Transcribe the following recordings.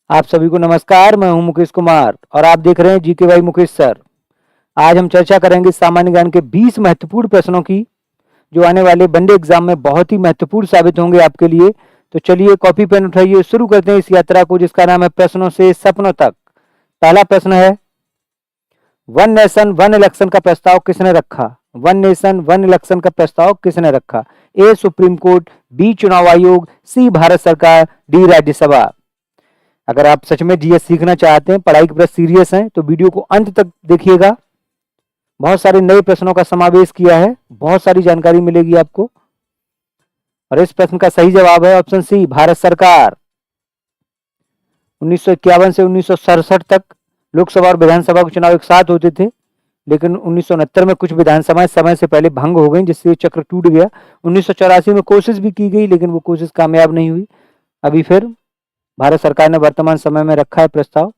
आप सभी को नमस्कार। मैं हूं मुकेश कुमार और आप देख रहे हैं जीके बाई मुकेश सर। आज हम चर्चा करेंगे सामान्य ज्ञान के 20 महत्वपूर्ण प्रश्नों की, जो आने वाले वनडे एग्जाम में बहुत ही महत्वपूर्ण साबित होंगे आपके लिए। तो चलिए कॉपी पेन उठाइए, शुरू करते हैं इस यात्रा को जिसका नाम है प्रश्नों से सपनों तक। पहला प्रश्न है, वन नेशन वन इलेक्शन का प्रस्ताव किसने रखा? वन नेशन वन इलेक्शन का प्रस्ताव किसने रखा? ए सुप्रीम कोर्ट, बी चुनाव आयोग, सी भारत सरकार, डी राज्यसभा। अगर आप सच में जीएस सीखना चाहते हैं, पढ़ाई के प्रति सीरियस हैं, तो वीडियो को अंत तक देखिएगा। बहुत सारे नए प्रश्नों का समावेश किया है, बहुत सारी जानकारी मिलेगी आपको। और इस प्रश्न का सही जवाब है ऑप्शन सी, भारत सरकार। 1951 से 1967 तक लोकसभा और विधानसभा के चुनाव एक साथ होते थे, लेकिन 1969 में कुछ विधानसभाएं समय से पहले भंग हो गई, जिससे चक्र टूट गया। 1984 में कोशिश भी की गई, लेकिन वो कोशिश कामयाब नहीं हुई। अभी फिर भारत सरकार ने वर्तमान समय में रखा है प्रस्ताव।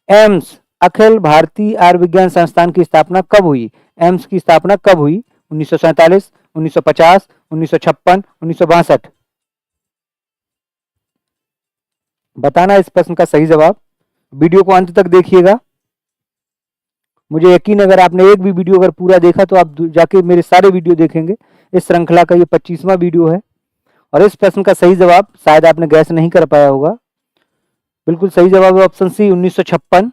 एम्स, अखिल भारतीय आयुर्विज्ञान संस्थान की स्थापना कब हुई? एम्स की स्थापना कब हुई? 1947, 1950, 1956, 1962। बताना इस प्रश्न का सही जवाब। वीडियो को अंत तक देखिएगा। मुझे यकीन, अगर आपने एक भी वीडियो अगर पूरा देखा तो आप जाके मेरे सारे वीडियो देखेंगे। इस श्रृंखला का ये 25वां वीडियो है। और इस प्रश्न का सही जवाब शायद आपने गैस नहीं कर पाया होगा। बिल्कुल सही जवाब है ऑप्शन सी, 1956।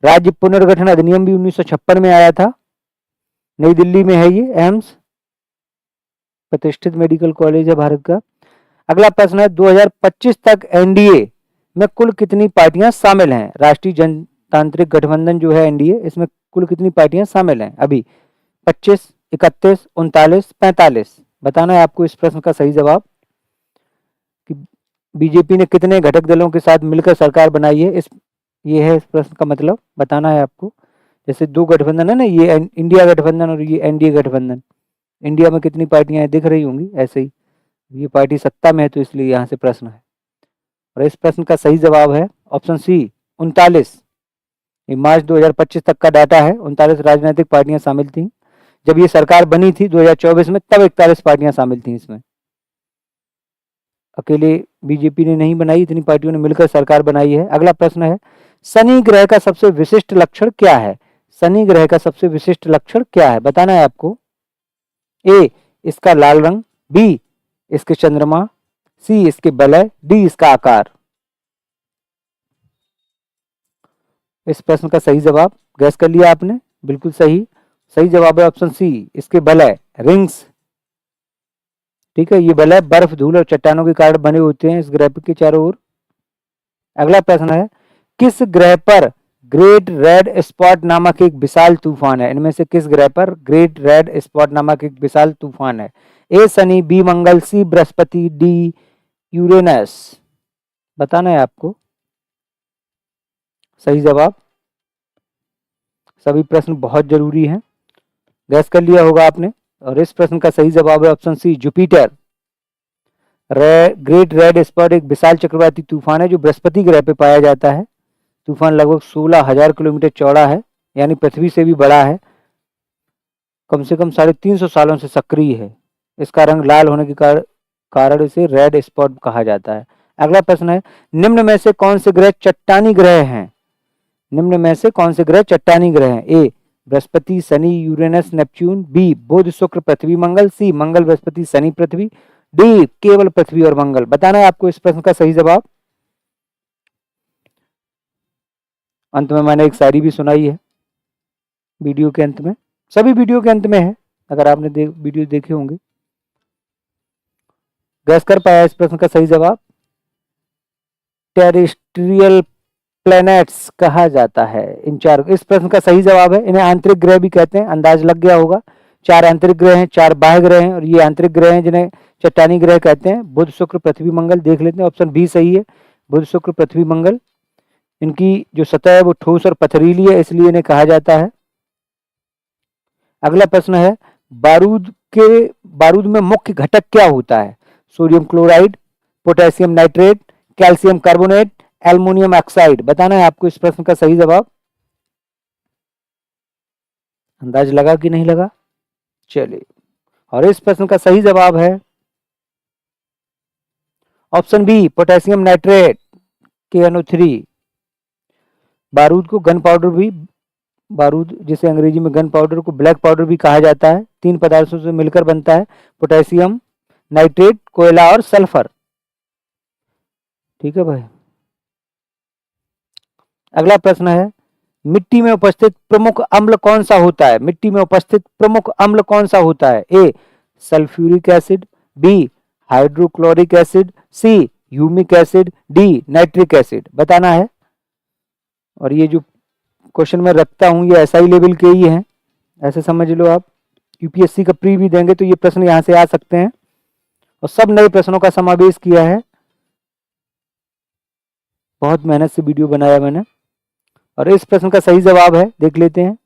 राज्य पुनर्गठन अधिनियम भी 1956 में आया था। नई दिल्ली में है ये एम्स, प्रतिष्ठित मेडिकल कॉलेज है भारत का। अगला प्रश्न है, 2025 तक एनडीए में कुल कितनी पार्टियां शामिल हैं? राष्ट्रीय जनतांत्रिक गठबंधन जो है एनडीए, इसमें कुल कितनी पार्टियां शामिल हैं अभी? 25, 31, 39, 45। बताना है आपको इस प्रश्न का सही जवाब कि बीजेपी ने कितने घटक दलों के साथ मिलकर सरकार बनाई है। ये है इस प्रश्न का मतलब, बताना है आपको। जैसे दो गठबंधन है ना, ये इंडिया गठबंधन और ये एनडीए गठबंधन। इंडिया में कितनी पार्टियां दिख रही होंगी, ऐसे ही ये पार्टी सत्ता में है, तो इसलिए यहाँ से प्रश्न है। और इस प्रश्न का सही जवाब है ऑप्शन सी, 39। ये मार्च 2025 तक का डाटा है। 39 राजनीतिक पार्टियां शामिल थी। जब ये सरकार बनी थी 2024 में, तब 41 पार्टियां शामिल थी इसमें। अकेले बीजेपी ने नहीं बनाई, इतनी पार्टियों ने मिलकर सरकार बनाई है। अगला प्रश्न है, शनि ग्रह का सबसे विशिष्ट लक्षण क्या है? शनि ग्रह का सबसे विशिष्ट लक्षण क्या है? बताना है आपको। ए, इसका लाल रंग, बी, इसके चंद्रमा, सी, इसके वलय, डी, इसका आकार। इस प्रश्न का सही जवाब गैस कर लिया आपने, बिल्कुल सही। सही जवाब है ऑप्शन सी, इसके वलय, रिंग्स। ठीक है, ये वलय बर्फ, धूल और चट्टानों के कारण बने होते हैं इस ग्रह के चारों ओर। अगला प्रश्न है, किस ग्रह पर ग्रेट रेड स्पॉट नामक एक विशाल तूफान है? इनमें से किस ग्रह पर ग्रेट रेड स्पॉट नामक एक विशाल तूफान है? ए शनि, बी मंगल, सी बृहस्पति, डी यूरेनस। बताना है आपको सही जवाब। सभी प्रश्न बहुत जरूरी हैं, गैस कर लिया होगा आपने। और इस प्रश्न का सही जवाब है option C, Jupiter. Great red spot एक विशाल चक्रवाती तूफान है जो बृहस्पति ग्रह पे पाया जाता है। तूफान लगभग 16,000 किलोमीटर चौड़ा है, यानी पृथ्वी से भी बड़ा है। कम से कम 350 सालों से सक्रिय है। इसका रंग लाल होने के कारण इसे रेड स्पॉट कहा जाता है। अगला प्रश्न है, निम्न में से कौन से ग्रह चट्टानी ग्रह हैं? निम्न में से कौन से ग्रह चट्टानी ग्रह हैं? A Brihaspati, Shani, Uranus, Neptune, B Budh, Shukra, Prithvi, Mangal, C Mangal, Brihaspati, Shani, Prithvi, D केवल पृथ्वी और मंगल। बताना है आपको इस प्रश्न का सही जवाब। अंत में मैंने एक शायरी भी सुनाई है वीडियो के अंत में, सभी वीडियो के अंत में है, अगर आपने वीडियो देखे होंगे। गैस कर पाया इस प्रश्न का सही जवाब? टेरेस्ट्रियल प्लैनेट्स कहा जाता है इन चार। इस प्रश्न का सही जवाब है, इन्हें आंतरिक ग्रह भी कहते हैं, अंदाज लग गया होगा। 4 आंतरिक ग्रह हैं, 4 बाह्य ग्रह हैं, और ये आंतरिक ग्रह हैं जिन्हें चट्टानी ग्रह कहते हैं। बुध, शुक्र, पृथ्वी, मंगल। देख लेते हैं, ऑप्शन बी सही है, बुध, शुक्र, पृथ्वी, मंगल। इनकी जो सतह है वो ठोस और पथरीली है, इसलिए इन्हें कहा जाता है। अगला प्रश्न है, बारूद में मुख्य घटक क्या होता है? Sodium chloride, potassium nitrate, calcium carbonate, aluminium oxide. बताना है आपको इस प्रश्न का सही जवाब। अंदाज लगा कि नहीं लगा? चलिए, और इस प्रश्न का सही जवाब है option B, potassium nitrate. KNO3। बारूद को गन पाउडर भी, बारूद जिसे अंग्रेजी में गन पाउडर को ब्लैक पाउडर भी कहा जाता है, 3 पदार्थों से मिलकर बनता है, पोटेशियम नाइट्रेट, कोयला और सल्फर। ठीक है भाई। अगला प्रश्न है, मिट्टी में उपस्थित प्रमुख अम्ल कौन सा होता है? मिट्टी में उपस्थित प्रमुख अम्ल कौन सा होता है? A sulphuric acid, B hydrochloric acid, C humic acid, D nitric acid. बताना है। और ये जो क्वेश्चन मैं रखता हूं ये SI लेवल के ही हैं, ऐसे समझ लो आप। UPSC का प्री भी देंगे तो ये प्रश्न यहां से आ सकते हैं, और सब नए प्रश्नों का समावेश किया है। बहुत मेहनत से वीडियो बनाया मैंने। और इस प्रश्न का सही जवाब है, देख लेते हैं,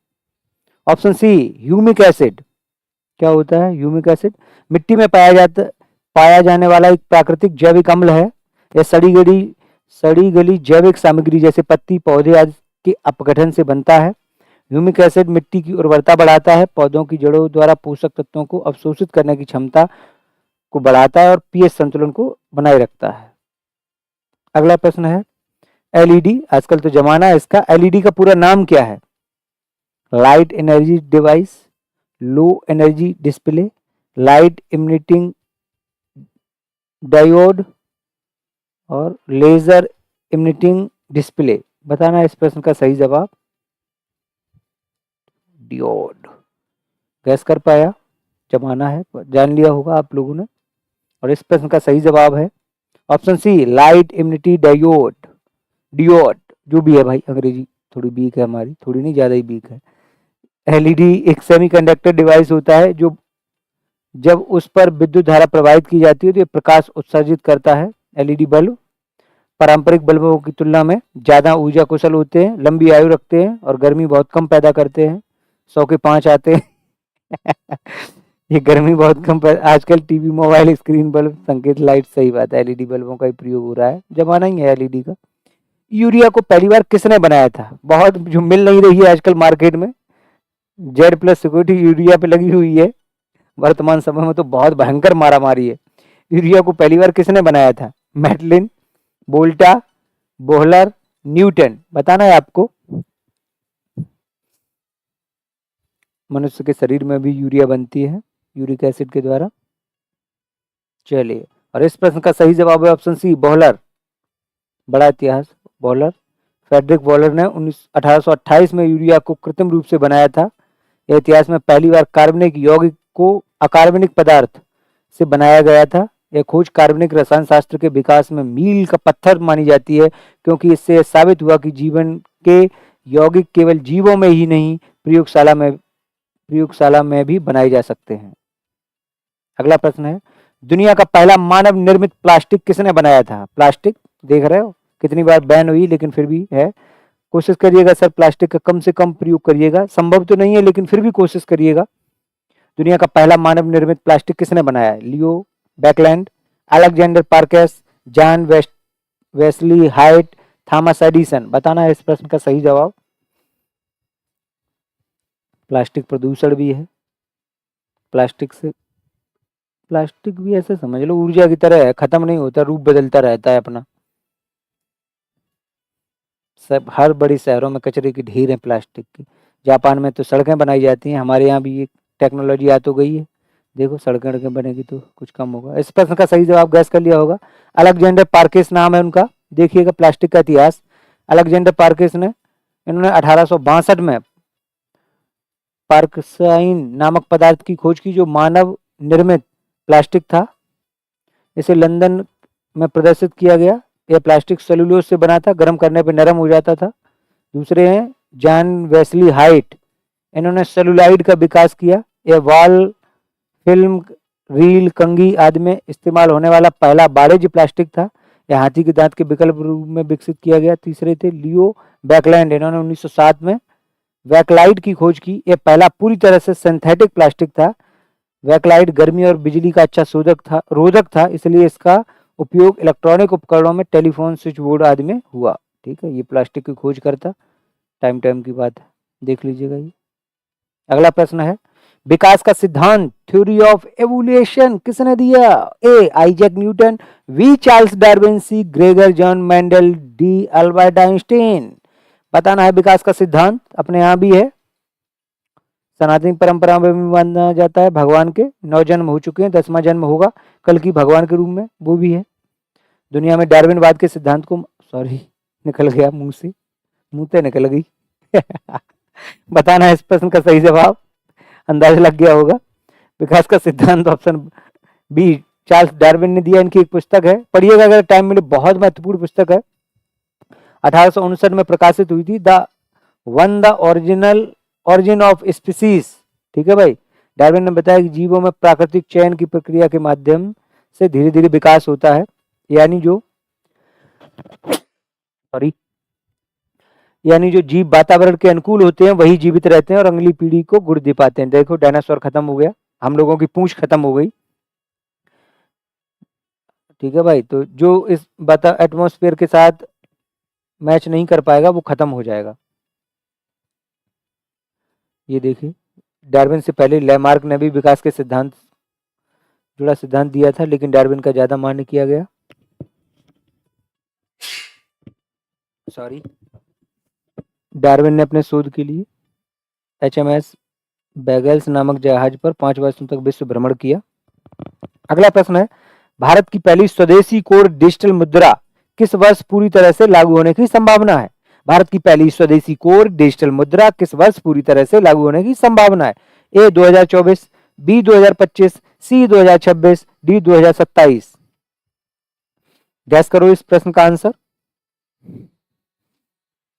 ऑप्शन सी ह्यूमिक एसिड। क्या होता है ह्यूमिक एसिड? मिट्टी में पाया जाने वाला एक प्राकृतिक जैविक अम्ल है। यह सड़ी गली जैविक सामग्री जैसे पत्ती, पौधे आदि के अपघटन से बनता है। ह्यूमिक एसिड मिट्टी की उर्वरता बढ़ाता है, पौधों की जड़ों द्वारा पोषक तत्वों को अवशोषित करने की क्षमता को बढ़ाता है और pH संतुलन को बनाए रखता है। अगला प्रश्न है, LED, आजकल तो जमाना है इसका, LED का पूरा नाम क्या है? Light energy device, low energy display, light emitting diode और लेजर इमिटिंग डिस्प्ले। बताना है इस प्रश्न का सही जवाब। डियोड। गैस कर पाया? जमाना है, जान लिया होगा आप लोगों ने। और इस प्रश्न का सही जवाब है option C light emitting diode, diode. जो भी है भाई, अंग्रेजी थोड़ी वीक है हमारी, थोड़ी नहीं ज्यादा ही वीक है। LED एक सेमीकंडक्टर डिवाइस होता है जो जब उस पर विद्युत धारा प्रवाहित की जाती है तो ये प्रकाश उत्सर्जित करता है। LED बल्ब पारंपरिक बल्बों की तुलना में ज्यादा ऊर्जा कुशल होते हैं, लंबी आयु रखते हैं और गर्मी बहुत कम पैदा करते हैं। 100 के 5 आते हैं। ये गर्मी बहुत कम आजकल टीवी, मोबाइल, स्क्रीन बल्ब, संकेत लाइट, सही बात है, LED बल्बों का ही प्रयोग हो रहा है, जमाना ही है LED का। यूरिया को पहली बार किसने बनाया था? बहुत जो मिल नहीं रही है आजकल मार्केट में, Z+ सिक्योरिटी यूरिया पे लगी हुई है वर्तमान समय में, तो बहुत भयंकर मारामारी है। यूरिया को पहली बार किसने बनाया था? Matlin, Volta, Bohler, Newton. बताना है आपको। मनुष्य के शरीर में भी यूरिया बनती है यूरिक एसिड के द्वारा। चलिए, और इस प्रश्न का सही जवाब है ऑप्शन सी बोहलर। बड़ा इतिहास, बोहलर, फ्रेडरिक बोहलर ने 1828 में यूरिया को कृत्रिम रूप से बनाया था। यह इतिहास में पहली बार कार्बनिक यौगिक को अकार्बनिक पदार्थ से बनाया गया था। यह खोज कार्बनिक रसायन शास्त्र के विकास में मील का पत्थर मानी जाती है, क्योंकि इससे साबित हुआ कि जीवन के यौगिक केवल जीवों में ही नहीं प्रयोगशाला में भी बनाए जा सकते हैं। अगला प्रश्न है, दुनिया का पहला मानव निर्मित प्लास्टिक किसने बनाया था? प्लास्टिक देख रहे हो कितनी बार बैन हुई, लेकिन फिर भी है। कोशिश करिएगा सर प्लास्टिक का कम से कम प्रयोग करिएगा, संभव तो नहीं है लेकिन फिर भी कोशिश करिएगा। दुनिया का पहला मानव निर्मित प्लास्टिक किसने बनाया है? Leo Baekeland, Alexander Parkes, John Wesley Hyatt, Thomas Edison. बताना है इस प्रश्न का सही जवाब। प्लास्टिक प्रदूषण भी है, प्लास्टिक भी ऐसे समझ लो ऊर्जा की तरह है, खत्म नहीं होता, रूप बदलता रहता है अपना। सब हर बड़ी शहरों में कचरे की ढेर है प्लास्टिक की। जापान में तो सड़कें बनाई जाती हैं, हमारे यहाँ भी ये टेक्नोलॉजी आ तो गई है, देखो सड़कें बनेगी तो कुछ कम होगा। इस प्रश्न का सही जवाब गैस कर लिया होगा। अलेक्जेंडर पार्केस नाम है उनका। देखिएगा प्लास्टिक का इतिहास, अलेक्जेंडर पार्केस ने, इन्होंने 1862 में पार्कसाइन नामक पदार्थ की खोज की जो मानव निर्मित प्लास्टिक था। इसे लंदन में प्रदर्शित किया गया। यह प्लास्टिक सेलुलोज से बना था, गर्म करने पर नरम हो जाता था। दूसरे हैं जॉन वेस्ली हाइट, इन्होंने सेलुलाइड का विकास किया। यह वॉल, फिल्म, रील, कंघी आदि में इस्तेमाल होने वाला पहला वाणिज्य प्लास्टिक था। यह हाथी के दांत के विकल्प रूप में विकसित किया गया। तीसरे थे लियो बैकलैंड, इन्होंने 1907 में वैकलाइट की खोज की। यह पहला पूरी तरह से सिंथेटिक प्लास्टिक था। वैकलाइट गर्मी और बिजली का अच्छा रोधक था, इसलिए इसका उपयोग इलेक्ट्रॉनिक उपकरणों में, टेलीफोन, स्विच बोर्ड आदि में हुआ। ठीक है, ये प्लास्टिक की खोज करता, टाइम की बात है, देख लीजिएगा ये। अगला प्रश्न है, विकास का सिद्धांत थ्योरी ऑफ एवोल्यूशन किसने दिया? A Isaac Newton, B Charles Darwin, C Gregor John Mendel, D Albert Einstein. बताना है विकास का सिद्धांत अपने यहां भी है, सनातन परंपरा में भी माना जाता है। भगवान के 9 जन्म हो चुके हैं, 10वां जन्म होगा कल की भगवान के रूप में, वो भी है। दुनिया में डार्विनवाद के सिद्धांत को, सॉरी निकल गया मुंह से, मुंह से निकल गई बताना है इस प्रश्न का सही जवाब, अंदाजा लग गया होगा। विकास का सिद्धांत ऑप्शन बी चार्ल्स डार्विन ने दिया। इनकी एक पुस्तक है, पढ़िएगा अगर टाइम मिले, बहुत महत्वपूर्ण पुस्तक है। 1859 में प्रकाशित हुई थी, द ओरिजिन ऑफ स्पीसीज। ठीक है भाई। डार्विन ने बताया कि जीवों में प्राकृतिक चयन की प्रक्रिया के माध्यम से धीरे धीरे विकास होता है, यानी जो जीव वातावरण के अनुकूल होते हैं वही जीवित रहते हैं और अगली पीढ़ी को गुण दे पाते हैं। देखो डायनासोर खत्म हो गया, हम लोगों की पूंछ खत्म हो गई। ठीक है भाई, तो जो इस एटमॉस्फेयर के साथ मैच नहीं कर पाएगा वो खत्म हो जाएगा। ये देखिए, डार्विन से पहले लैमार्क ने भी विकास के सिद्धांत जुड़ा सिद्धांत दिया था, लेकिन डार्विन का ज्यादा मान्य किया गया। सॉरी, डार्विन ने अपने शोध के लिए HMS बैगल्स नामक जहाज पर 5 वर्षों तक विश्व भ्रमण किया। अगला प्रश्न है, भारत की पहली स्वदेशी कोड डिजिटल मुद्रा किस वर्ष पूरी तरह से लागू होने की संभावना है? भारत की पहली स्वदेशी कोड डिजिटल मुद्रा किस वर्ष पूरी तरह से लागू होने की संभावना है? ए 2024, बी 2025, सी 2026, डी 2027। गैस करो इस प्रश्न का आंसर,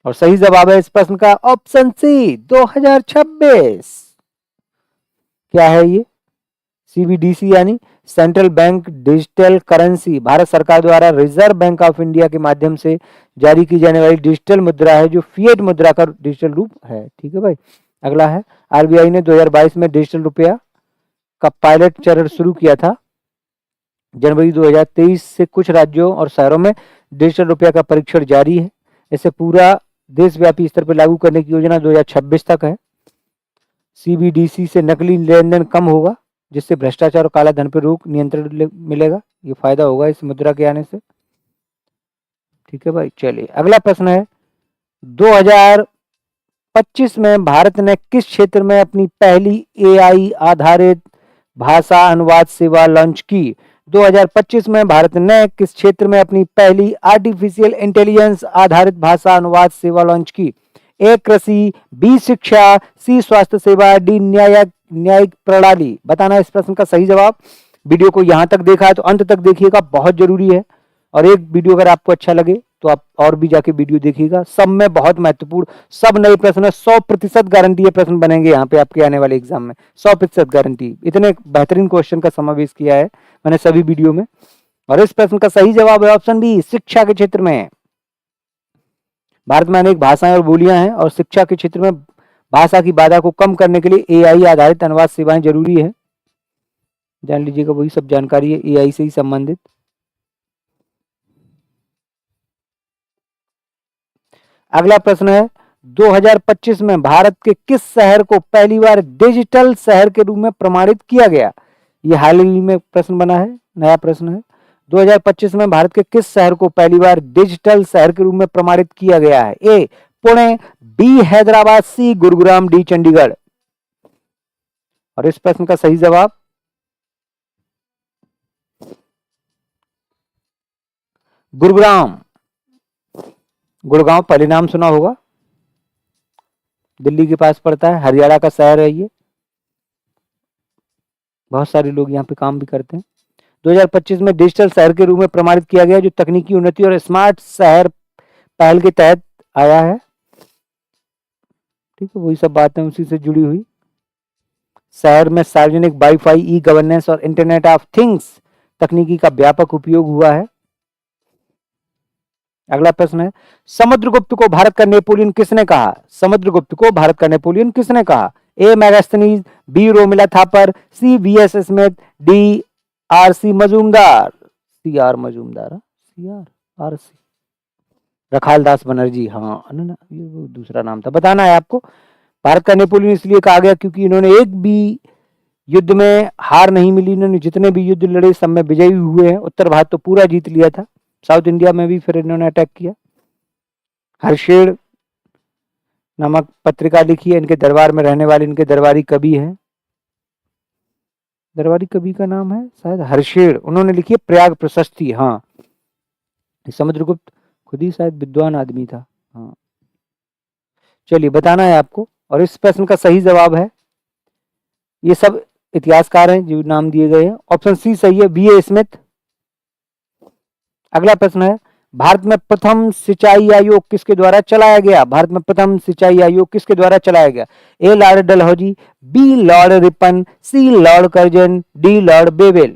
और सही जवाब है इस प्रश्न का ऑप्शन सी 2026। क्या है ये? CBDC यानी central bank digital currency, Bharat सरकार द्वारा रिजर्व बैंक ऑफ इंडिया के माध्यम से जारी की जाने वाली डिजिटल मुद्रा है, जो फिएट मुद्रा का डिजिटल रूप है। ठीक है भाई। अगला है, RBI ने 2022 में डिजिटल रुपया का पायलट चरण शुरू किया था। जनवरी 2023 से कुछ राज्यों और शहरों में डिजिटल रुपया का परीक्षण जारी है। इसे पूरा देशव्यापी स्तर पर लागू करने की योजना 2026 तक है। CBDC से नकली लेन देन कम होगा, जिससे भ्रष्टाचार और काला धन पर रोक नियंत्रण मिलेगा। ये फायदा होगा इस मुद्रा के आने से। ठीक है भाई, चलिए अगला प्रश्न है, 2025 में भारत ने किस क्षेत्र में अपनी पहली AI आधारित भाषा अनुवाद सेवा लॉन्च की? 2025 में भारत ने किस क्षेत्र में अपनी पहली आर्टिफिशियल इंटेलिजेंस आधारित भाषा अनुवाद सेवा लॉन्च की? ए कृषि, बी शिक्षा, सी स्वास्थ्य सेवा, डी न्यायिक प्रणाली। बताना इस प्रश्न का सही जवाब। वीडियो को यहां तक देखा है तो अंत तक देखिएगा, बहुत जरूरी है। और एक वीडियो अगर आपको अच्छा लगे तो आप और भी जाके वीडियो देखिएगा, सब में बहुत महत्वपूर्ण, सब नए प्रश्न है। 100% गारंटी ये प्रश्न बनेंगे यहाँ पे आपके आने वाले एग्जाम में, 100% गारंटी। इतने बेहतरीन क्वेश्चन का समावेश किया है मैंने सभी वीडियो में। और इस प्रश्न का सही जवाब है ऑप्शन बी, शिक्षा के क्षेत्र में। भारत में अनेक भाषाएं और बोलियां हैं, और शिक्षा के क्षेत्र में भाषा की बाधा को कम करने के लिए AI आधारित अनुवाद सेवाएं जरूरी है। जान लीजिएगा, वही सब जानकारी है AI से ही संबंधित। अगला प्रश्न है, 2025 में भारत के किस शहर को पहली बार डिजिटल शहर के रूप में प्रमाणित किया गया? ये हाल ही में प्रश्न बना है, नया प्रश्न है। 2025 में भारत के किस शहर को पहली बार डिजिटल शहर के रूप में प्रमाणित किया गया है? ए पुणे, बी हैदराबाद, सी गुरुग्राम, डी चंडीगढ़। और इस प्रश्न का सही जवाब गुरुग्राम। गुड़गांव पहले नाम सुना होगा, दिल्ली के पास पड़ता है, हरियाणा का शहर है ये। बहुत सारे लोग यहाँ पे काम भी करते हैं। 2025 में डिजिटल शहर के रूप में प्रमाणित किया गया, जो तकनीकी उन्नति और स्मार्ट शहर पहल के तहत आया है। ठीक है, वही सब बातें उसी से जुड़ी हुई। शहर में सार्वजनिक वाईफाई, ई गवर्नेंस और इंटरनेट ऑफ थिंग्स तकनीकी का व्यापक उपयोग हुआ है। अगला प्रश्न है, समुद्रगुप्त को भारत का नेपोलियन किसने कहा? समुद्रगुप्त को भारत का नेपोलियन किसने कहा? ए मैगस्थनीज, बी रोमिला थापर, सी VS Smith, D RC Majumdar. CR Majumdar, RC रखाल दास बनर्जी। हाँ ना, ये दूसरा नाम था। बताना है आपको, भारत का नेपोलियन इसलिए कहा गया क्योंकि इन्होंने एक भी युद्ध में हार नहीं मिली, इन्होंने जितने भी युद्ध लड़े सब में विजयी हुए हैं। उत्तर भारत तो पूरा जीत लिया था, साउथ इंडिया में भी फिर इन्होंने अटैक किया। हर्षेड नामक पत्रिका लिखी है, इनके दरबार में रहने वाले इनके दरबारी कवि हैं। दरबारी कवि का नाम है शायद हर्षेड, उन्होंने लिखी है प्रयाग प्रशस्ति। हाँ, समुद्रगुप्त खुद ही शायद विद्वान आदमी था। हाँ, चलिए बताना है आपको, और इस प्रश्न का सही जवाब है, ये सब इतिहासकार हैं जो नाम दिए गए हैं। ऑप्शन सी सही है, बीए स्मिथ। अगला प्रश्न है, भारत में प्रथम सिंचाई आयोग किसके द्वारा चलाया गया? भारत में प्रथम सिंचाई आयोग किसके द्वारा चलाया गया? A Lord Dalhousie, B Lord Ripon, C Lord Curzon, D Lord Wavell.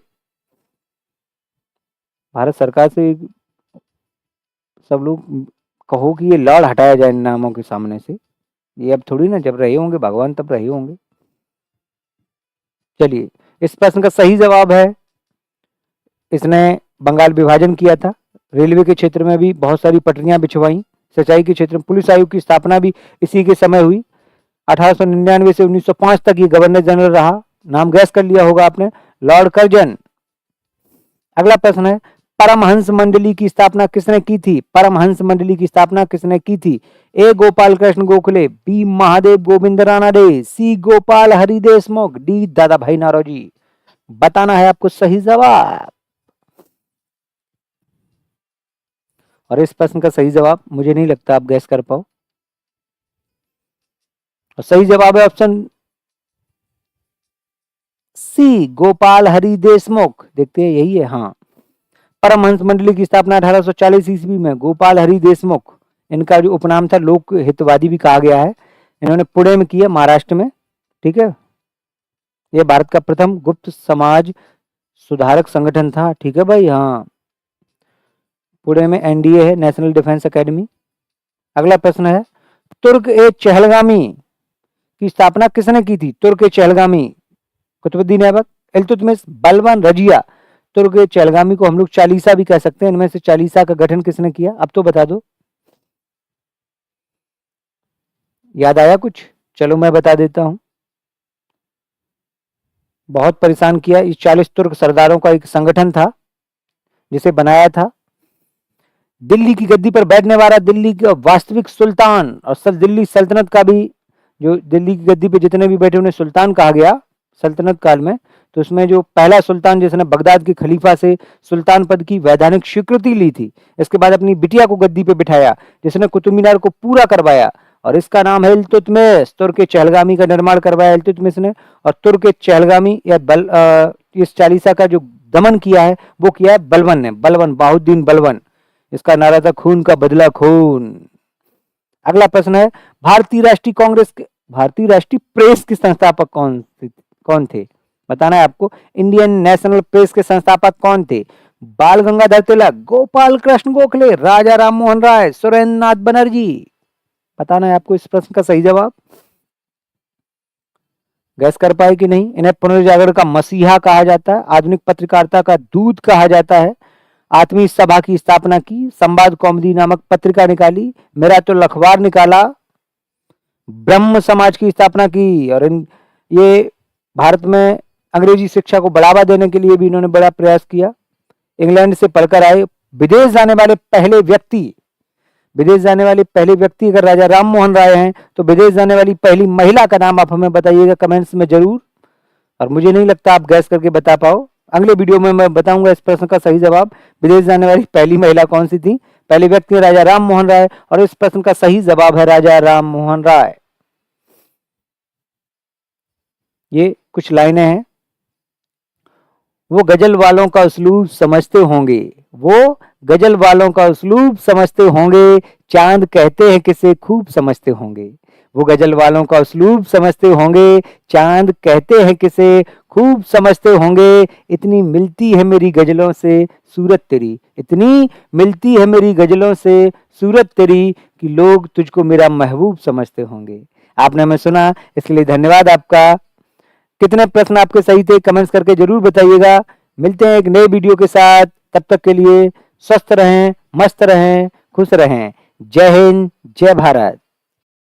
Bharat सरकार से सब लोग कहो कि ये लॉर्ड हटाया जाए इन नामों के सामने से, ये अब थोड़ी ना, जब रहे होंगे भगवान तब रहे होंगे। चलिए, इस प्रश्न का सही जवाब है, इसने बंगाल विभाजन किया था। रेलवे के क्षेत्र में भी बहुत सारी पटरियां बिछवाई। सिंचाई के क्षेत्र में पुलिस आयोग की स्थापना भी इसी के समय हुई। 1899 से 1905 तक ये गवर्नर जनरल रहा। नाम गैस कर लिया होगा आपने, लॉर्ड कर्जन। अगला प्रश्न है, परमहंस मंडली की स्थापना किसने की थी? परमहंस मंडली की स्थापना किसने की थी? ए गोपाल कृष्ण गोखले, बी महादेव गोविंद रानाडे, सी गोपाल हरि देशमुख, डी दादा भाई नारोजी। बताना है आपको सही जवाब, और इस प्रश्न का सही जवाब मुझे नहीं लगता आप गैस कर पाओ। और सही जवाब है ऑप्शन सी, गोपाल हरि देशमुख। देखते हैं यही है। हाँ, परमहंस मंडली की स्थापना 1840 ईस्वी में गोपाल हरि देशमुख, इनका जो उपनाम था, लोक हितवादी भी कहा गया है, इन्होंने पुणे में किया, महाराष्ट्र में। ठीक है, ये भारत का प्रथम गुप्त समाज सुधारक संगठन था। ठीक है भाई। हाँ, पुणे में एनडीए है, नेशनल डिफेंस एकेडमी। अगला प्रश्न है, तुर्क ए चहलगामी की स्थापना किसने की थी? तुर्क ए चहलगामी, कुतुबुद्दीन ऐबक, इल्तुतमिश, बलबन, रजिया। तुर्क ए चहलगामी को हम लोग चालीसा भी कह सकते हैं। इनमें से चालीसा का गठन किसने किया? अब तो बता दो, याद आया कुछ? चलो मैं बता देता हूं। बहुत परेशान किया, इस 40 तुर्क सरदारों का एक संगठन था जिसे बनाया था। दिल्ली की गद्दी पर बैठने वाला दिल्ली का वास्तविक सुल्तान, और दिल्ली सल्तनत का भी, जो दिल्ली की गद्दी पे जितने भी बैठे उन्हें सुल्तान कहा गया सल्तनत काल में। तो उसमें जो पहला सुल्तान जिसने बगदाद के खलीफा से सुल्तान पद की वैधानिक स्वीकृति ली थी, इसके बाद अपनी बिटिया को गद्दी पे बिठाया, जिसने कुतुब मीनार को पूरा करवाया, और इसका नाम है इल्तुतमिश। तुर्क चहलगामी का निर्माण करवाया इल्तुतमिश ने, और तुर्क चहलगामी या इस चालीसा का जो दमन किया है वो किया है बलबन ने, बलबन, बाहुद्दीन बलबन। इसका नारा था खून का बदला खून। अगला प्रश्न है, भारतीय राष्ट्रीय प्रेस के संस्थापक कौन थे? बताना है आपको। इंडियन नेशनल प्रेस के संस्थापक कौन थे? बाल गंगाधर तिलक, गोपाल कृष्ण गोखले, राजा राम मोहन राय, सुरेंद्र नाथ बनर्जी। बताना है आपको इस प्रश्न का सही जवाब। गैस कर पाए कि नहीं? इन्हें पुनर्जागरण का मसीहा कहा जाता है, आधुनिक पत्रकारिता का दूत कहा जाता है। आत्मीय सभा की स्थापना की, संवाद कौमुदी नामक पत्रिका निकाली, मिरातुल अखबार निकाला, ब्रह्म समाज की स्थापना की, और ये भारत में अंग्रेजी शिक्षा को बढ़ावा देने के लिए भी इन्होंने बड़ा प्रयास किया। इंग्लैंड से पढ़कर आए। विदेश जाने वाले पहले व्यक्ति अगर राजा राम मोहन राय हैं, तो विदेश जाने वाली पहली महिला का नाम आप हमें बताइएगा कमेंट्स में जरूर, और मुझे नहीं लगता आप गैस करके बता पाओ। अगले वीडियो में मैं बताऊंगा इस प्रश्न का सही जवाब, विदेश जाने वाली पहली महिला कौन सी थी। पहले व्यक्ति राजा राम मोहन राय, और इस प्रश्न का सही जवाब है राजा राम मोहन राय। ये कुछ लाइनें हैं। वो गजल वालों का उसलूब समझते होंगे, वो गजल वालों का उसलूब समझते होंगे, चांद कहते हैं किसे खूब समझते होंगे। वो गजल वालों का उसलूब समझते होंगे, चांद कहते हैं किसे खूब समझते होंगे। इतनी मिलती है मेरी गजलों से सूरत तेरी, इतनी मिलती है मेरी गजलों से सूरत तेरी, कि लोग तुझको मेरा महबूब समझते होंगे। आपने हमें सुना, इसलिए धन्यवाद आपका। कितने प्रश्न आपके सही थे कमेंट्स करके जरूर बताइएगा। मिलते हैं एक नए वीडियो के साथ, तब तक के लिए स्वस्थ रहें, मस्त रहें, खुश रहें। जय हिंद, जय भारत।